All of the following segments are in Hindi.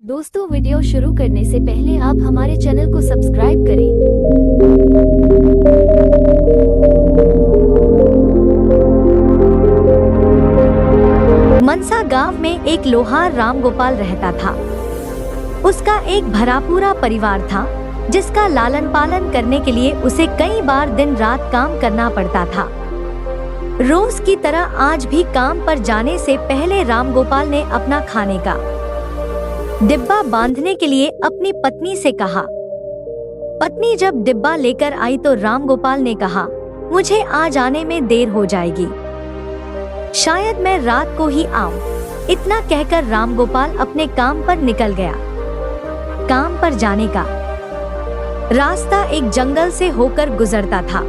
दोस्तों, वीडियो शुरू करने से पहले आप हमारे चैनल को सब्सक्राइब करें। मनसा गांव में एक लोहार राम गोपाल रहता था। उसका एक भरा पूरा परिवार था, जिसका लालन पालन करने के लिए उसे कई बार दिन रात काम करना पड़ता था। रोज की तरह आज भी काम पर जाने से पहले राम गोपाल ने अपना खाने का डिब्बा बांधने के लिए अपनी पत्नी से कहा। पत्नी जब डिब्बा लेकर आई तो राम गोपाल ने कहा, मुझे आज आने में देर हो जाएगी, शायद मैं रात को ही आऊं। इतना कहकर राम गोपाल अपने काम पर निकल गया। काम पर जाने का रास्ता एक जंगल से होकर गुजरता था।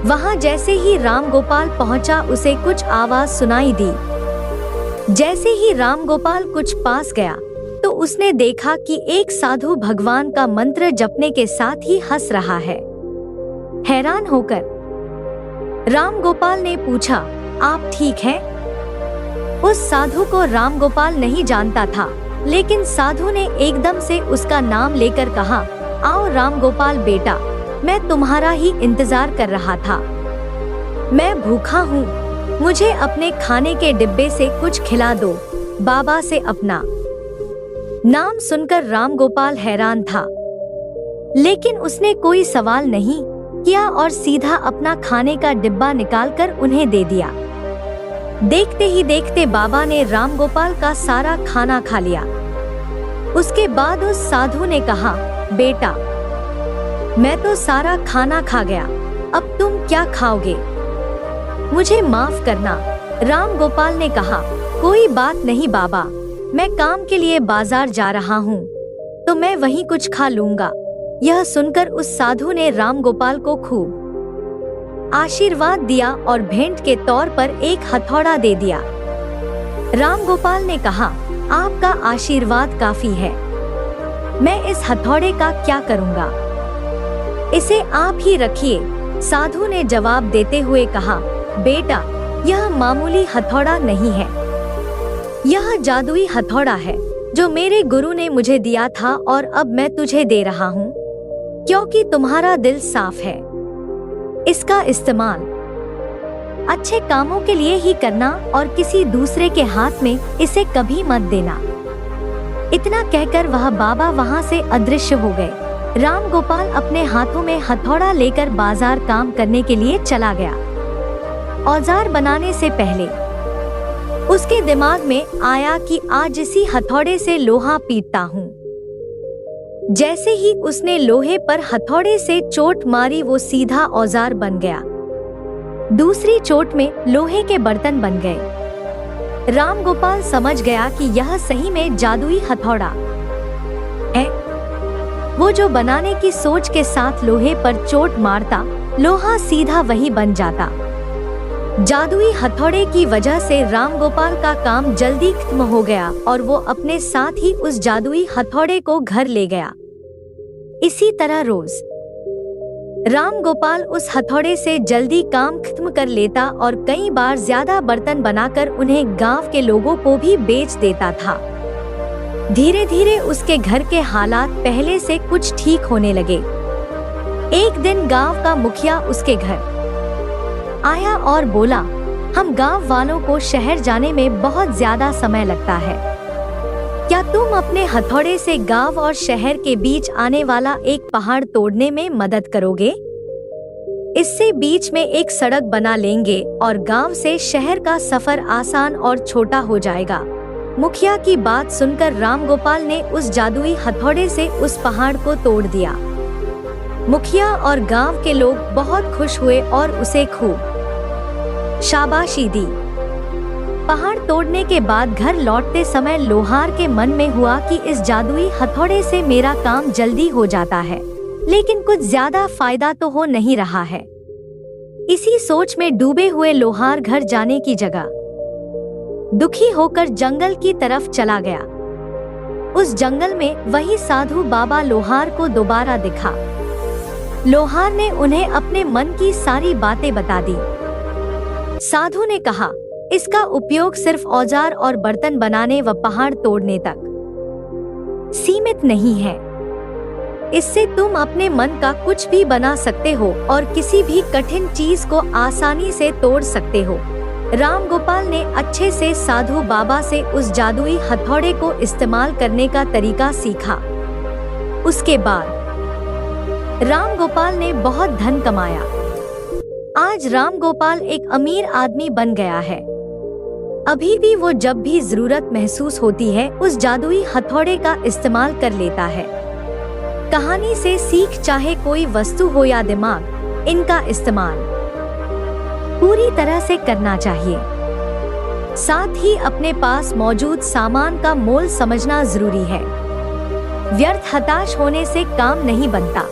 वहां जैसे ही राम गोपाल पहुंचा उसे कुछ आवाज सुनाई दी। जैसे ही राम गोपाल कुछ पास गया तो उसने देखा कि एक साधु भगवान का मंत्र जपने के साथ ही हंस रहा है। हैरान होकर राम गोपाल ने पूछा, आप ठीक हैं? उस साधु को राम गोपाल नहीं जानता था, लेकिन साधु ने एकदम से उसका नाम लेकर कहा, आओ राम गोपाल बेटा, मैं तुम्हारा ही इंतजार कर रहा था। मैं भूखा हूँ, मुझे अपने खाने के डिब्बे से कुछ खिला दो। बाबा से अपना नाम सुनकर राम गोपाल हैरान था, लेकिन उसने कोई सवाल नहीं किया और सीधा अपना खाने का डिब्बा निकालकर उन्हें दे दिया। देखते ही देखते बाबा ने राम गोपाल का सारा खाना खा लिया। उसके बाद उस साधु ने कहा, बेटा, मैं तो सारा खाना खा गया, अब तुम क्या खाओगे? मुझे माफ करना। राम गोपाल ने कहा, कोई बात नहीं बाबा, मैं काम के लिए बाजार जा रहा हूँ, तो मैं वहीं कुछ खा लूंगा। यह सुनकर उस साधु ने राम गोपाल को खूब आशीर्वाद दिया और भेंट के तौर पर एक हथौड़ा दे दिया। राम गोपाल ने कहा, आपका आशीर्वाद काफी है, मैं इस हथौड़े का क्या करूँगा? इसे आप ही रखिए। साधु ने जवाब देते हुए कहा, बेटा, यह मामूली हथौड़ा नहीं है, यह जादुई हथौड़ा है जो मेरे गुरु ने मुझे दिया था और अब मैं तुझे दे रहा हूँ, क्योंकि तुम्हारा दिल साफ है। इसका इस्तेमाल अच्छे कामों के लिए ही करना और किसी दूसरे के हाथ में इसे कभी मत देना। इतना कहकर वह बाबा वहाँ से अदृश्य हो गए। राम गोपाल अपने हाथों में हथौड़ा लेकर बाजार काम करने के लिए चला गया। औजार बनाने से पहले उसके दिमाग में आया कि आज इसी हथौड़े से लोहा पीटता हूँ। जैसे ही उसने लोहे पर हथौड़े से चोट मारी वो सीधा औजार बन गया। दूसरी चोट में लोहे के बर्तन बन गए। राम गोपाल समझ गया कि यह सही में जादुई हथौड़ा है। वो जो बनाने की सोच के साथ लोहे पर चोट मारता, लोहा सीधा वही बन जाता। जादुई हथौड़े की वजह से राम गोपाल का काम जल्दी खत्म हो गया और वो अपने साथ ही उस जादुई हथौड़े को घर ले गया। इसी तरह रोज राम गोपाल उस हथौड़े से जल्दी काम खत्म कर लेता और कई बार ज्यादा बर्तन बनाकर उन्हें गांव के लोगों को भी बेच देता था। धीरे धीरे उसके घर के हालात पहले से कुछ ठीक होने लगे। एक दिन गांव का मुखिया उसके घर आया और बोला, हम गांव वालों को शहर जाने में बहुत ज्यादा समय लगता है, क्या तुम अपने हथौड़े से गांव और शहर के बीच आने वाला एक पहाड़ तोड़ने में मदद करोगे? इससे बीच में एक सड़क बना लेंगे और गांव से शहर का सफर आसान और छोटा हो जाएगा। मुखिया की बात सुनकर राम गोपाल ने उस जादुई हथौड़े से उस पहाड़ को तोड़ दिया। मुखिया और गांव के लोग बहुत खुश हुए और उसे खूब शाबाशी दी। पहाड़ तोड़ने के बाद घर लौटते समय लोहार के मन में हुआ कि इस जादुई हथौड़े से मेरा काम जल्दी हो जाता है, लेकिन कुछ ज्यादा फायदा तो हो नहीं रहा है। इसी सोच में डूबे हुए लोहार घर जाने की जगह दुखी होकर जंगल की तरफ चला गया। उस जंगल में वही साधु बाबा लोहार को दोबारा दिखा। लोहार ने उन्हें अपने मन की सारी बातें बता दी। साधु ने कहा, इसका उपयोग सिर्फ औजार और बर्तन बनाने व पहाड़ तोड़ने तक सीमित नहीं है। इससे तुम अपने मन का कुछ भी बना सकते हो और किसी भी कठिन चीज को आसानी से तोड़ सकते हो। राम गोपाल ने अच्छे से साधु बाबा से उस जादुई हथौड़े को इस्तेमाल करने का तरीका सीखा। उसके बाद राम गोपाल ने बहुत धन कमाया। आज राम गोपाल एक अमीर आदमी बन गया है। अभी भी वो जब भी जरूरत महसूस होती है उस जादुई हथौड़े का इस्तेमाल कर लेता है। कहानी से सीख, चाहे कोई वस्तु हो या दिमाग, इनका इस्तेमाल पूरी तरह से करना चाहिए। साथ ही अपने पास मौजूद सामान का मोल समझना जरूरी है। व्यर्थ हताश होने से काम नहीं बनता।